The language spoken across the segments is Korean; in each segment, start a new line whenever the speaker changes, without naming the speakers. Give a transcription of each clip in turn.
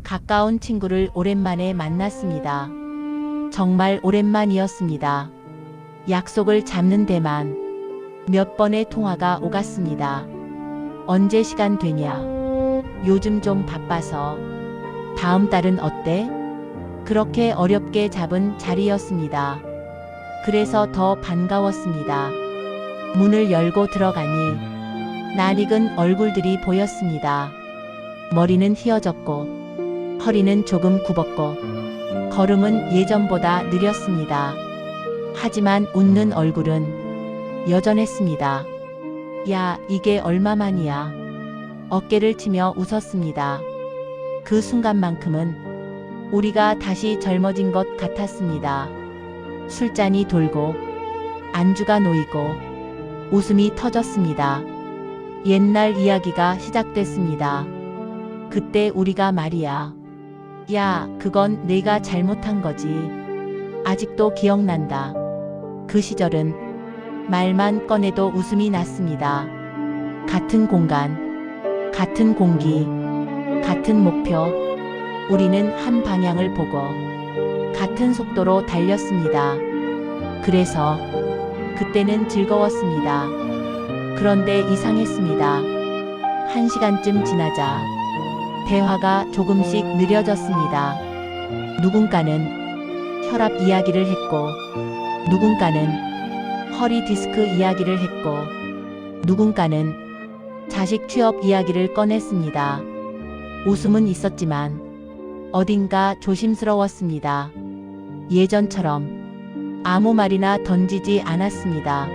가까운 친구를 오랜만에 만났습니다. 정말 오랜만이었습니다. 약속을 잡는 데만 몇 번의 통화가 오갔습니다. 언제 시간 되냐? 요즘 좀 바빠서. 다음 달은 어때? 그렇게 어렵게 잡은 자리였습니다. 그래서 더 반가웠습니다. 문을 열고 들어가니 낯익은 얼굴들이 보였습니다. 머리는 휘어졌고 허리는 조금 굽었고 걸음은 예전보다 느렸습니다. 하지만 웃는 얼굴은 여전했습니다. 야, 이게 얼마만이야? 어깨를 치며 웃었습니다. 그 순간만큼은 우리가 다시 젊어진 것 같았습니다. 술잔이 돌고 안주가 놓이고 웃음이 터졌습니다. 옛날 이야기가 시작됐습니다. 그때 우리가 말이야. 야, 그건 내가 잘못한 거지. 아직도 기억난다. 그 시절은 말만 꺼내도 웃음이 났습니다. 같은 공간, 같은 공기, 같은 목표. 우리는 한 방향을 보고 같은 속도로 달렸습니다. 그래서 그때는 즐거웠습니다. 그런데 이상했습니다. 1시간쯤 지나자 대화가 조금씩 느려졌습니다. 누군가는 혈압 이야기를 했고, 누군가는 허리 디스크 이야기를 했고, 누군가는 자식 취업 이야기를 꺼냈습니다. 웃음은 있었지만 어딘가 조심스러웠습니다. 예전처럼 아무 말이나 던지지 않았습니다.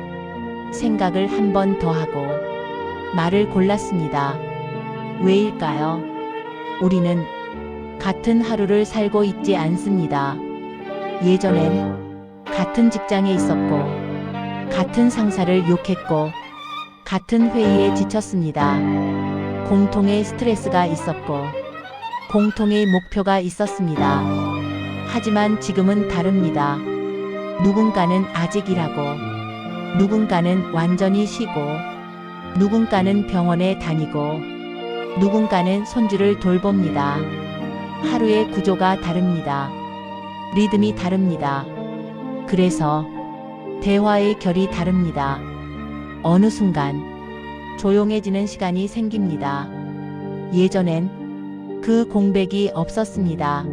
생각을 한 번 더 하고 말을 골랐습니다. 왜일까요? 우리는 같은 하루를 살고 있지 않습니다. 예전엔 같은 직장에 있었고, 같은 상사를 욕했고, 같은 회의에 지쳤습니다. 공통의 스트레스가 있었고, 공통의 목표가 있었습니다. 하지만 지금은 다릅니다. 누군가는 아직 일하고, 누군가는 완전히 쉬고, 누군가는 병원에 다니고, 누군가는 손주를 돌봅니다. 하루의 구조가 다릅니다. 리듬이 다릅니다. 그래서 대화의 결이 다릅니다. 어느 순간 조용해지는 시간이 생깁니다. 예전엔 그 공백이 없었습니다.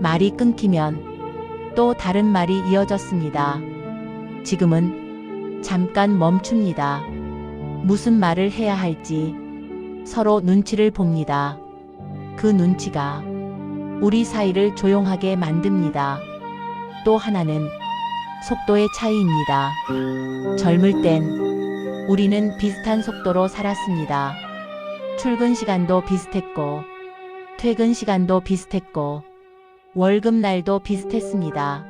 말이 끊기면 또 다른 말이 이어졌습니다. 지금은 잠깐 멈춥니다. 무슨 말을 해야 할지 서로 눈치를 봅니다. 그 눈치가 우리 사이를 조용하게 만듭니다. 또 하나는 속도의 차이입니다. 젊을 땐 우리는 비슷한 속도로 살았습니다. 출근 시간도 비슷했고, 퇴근 시간도 비슷했고, 월급날도 비슷했습니다.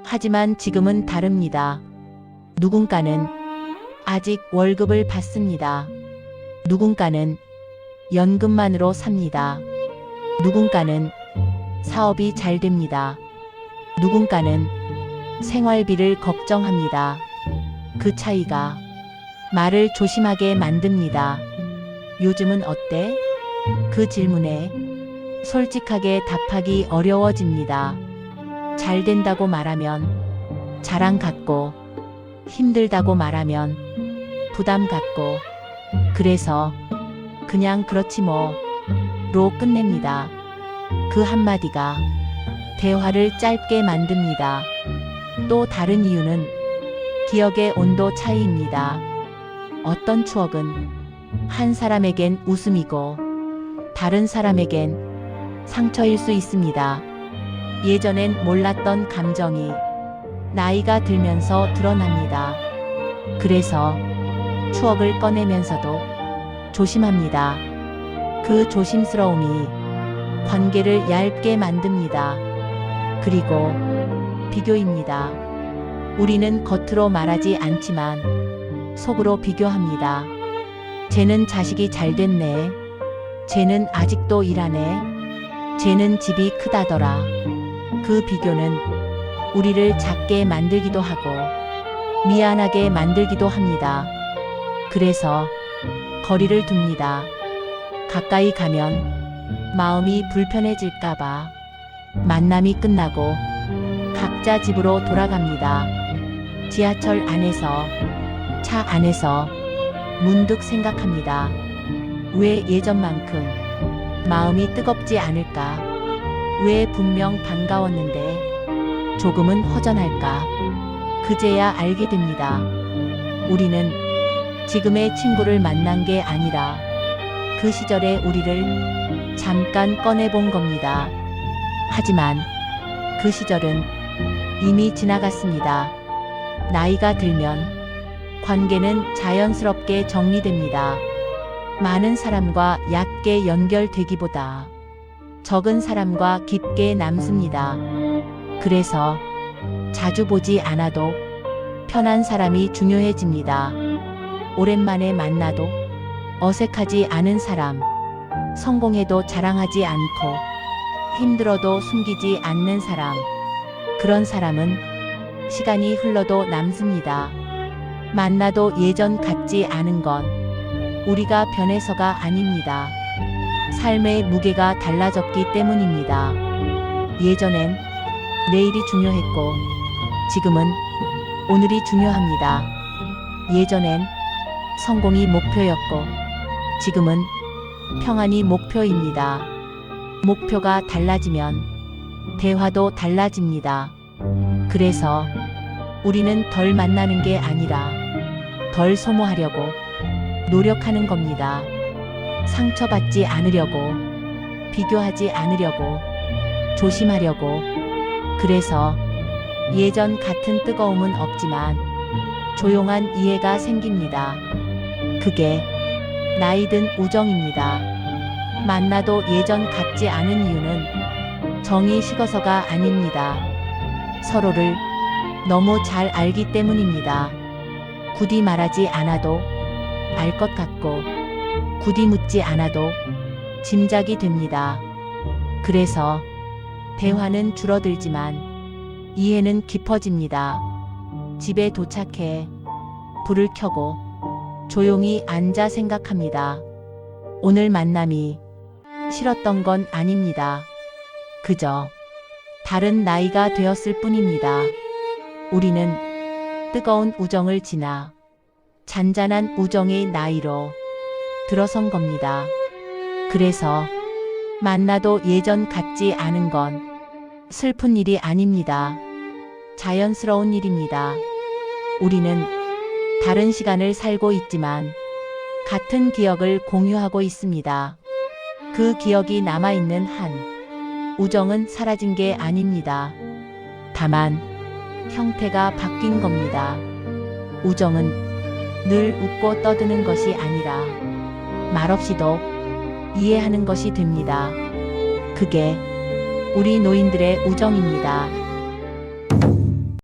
하지만 지금은 다릅니다. 누군가는 아직 월급을 받습니다. 누군가는 연금만으로 삽니다. 누군가는 사업이 잘 됩니다. 누군가는 생활비를 걱정합니다. 그 차이가 말을 조심하게 만듭니다. 요즘은 어때? 그 질문에 솔직하게 답하기 어려워집니다. 잘 된다고 말하면 자랑 같고, 힘들다고 말하면 부담 같고, 그래서 그냥 그렇지 뭐로 끝냅니다. 그 한마디가 대화를 짧게 만듭니다. 또 다른 이유는 기억의 온도 차이입니다. 어떤 추억은 한 사람에겐 웃음이고 다른 사람에겐 상처일 수 있습니다. 예전엔 몰랐던 감정이 나이가 들면서 드러납니다. 그래서 추억을 꺼내면서도 조심합니다. 그 조심스러움이 관계를 얇게 만듭니다. 그리고 비교입니다. 우리는 겉으로 말하지 않지만 속으로 비교합니다. 쟤는 자식이 잘 됐네. 쟤는 아직도 일하네. 쟤는 집이 크다더라. 그 비교는 우리를 작게 만들기도 하고 미안하게 만들기도 합니다. 그래서 거리를 둡니다. 가까이 가면 마음이 불편해질까봐 만남이 끝나고 각자 집으로 돌아갑니다. 지하철 안에서, 차 안에서 문득 생각합니다. 왜 예전만큼 마음이 뜨겁지 않을까? 왜 분명 반가웠는데 조금은 허전할까? 그제야 알게 됩니다. 우리는 지금의 친구를 만난 게 아니라 그 시절의 우리를 잠깐 꺼내본 겁니다. 하지만 그 시절은 이미 지나갔습니다. 나이가 들면 관계는 자연스럽게 정리됩니다. 많은 사람과 얕게 연결되기보다 적은 사람과 깊게 남습니다. 그래서 자주 보지 않아도 편한 사람이 중요해집니다. 오랜만에 만나도 어색하지 않은 사람, 성공해도 자랑하지 않고 힘들어도 숨기지 않는 사람, 그런 사람은 시간이 흘러도 남습니다. 만나도 예전 같지 않은 건 우리가 변해서가 아닙니다. 삶의 무게가 달라졌기 때문입니다. 예전엔 내일이 중요했고 지금은 오늘이 중요합니다. 예전엔 성공이 목표였고 지금은 평안이 목표입니다. 목표가 달라지면 대화도 달라집니다. 그래서 우리는 덜 만나는 게 아니라 덜 소모하려고 노력하는 겁니다. 상처받지 않으려고, 비교하지 않으려고, 조심하려고. 그래서 예전 같은 뜨거움은 없지만 조용한 이해가 생깁니다. 그게 나이든 우정입니다. 만나도 예전 같지 않은 이유는 정이 식어서가 아닙니다. 서로를 너무 잘 알기 때문입니다. 굳이 말하지 않아도 알 것 같고 굳이 묻지 않아도 짐작이 됩니다. 그래서 대화는 줄어들지만 이해는 깊어집니다. 집에 도착해 불을 켜고 조용히 앉아 생각합니다. 오늘 만남이 싫었던 건 아닙니다. 그저 다른 나이가 되었을 뿐입니다. 우리는 뜨거운 우정을 지나 잔잔한 우정의 나이로 들어선 겁니다. 그래서 만나도 예전 같지 않은 건 슬픈 일이 아닙니다. 자연스러운 일입니다. 우리는 다른 시간을 살고 있지만 같은 기억을 공유하고 있습니다. 그 기억이 남아있는 한 우정은 사라진 게 아닙니다. 다만 형태가 바뀐 겁니다. 우정은 늘 웃고 떠드는 것이 아니라 말없이도 이해하는 것이 됩니다. 그게 우리 노인들의 우정입니다.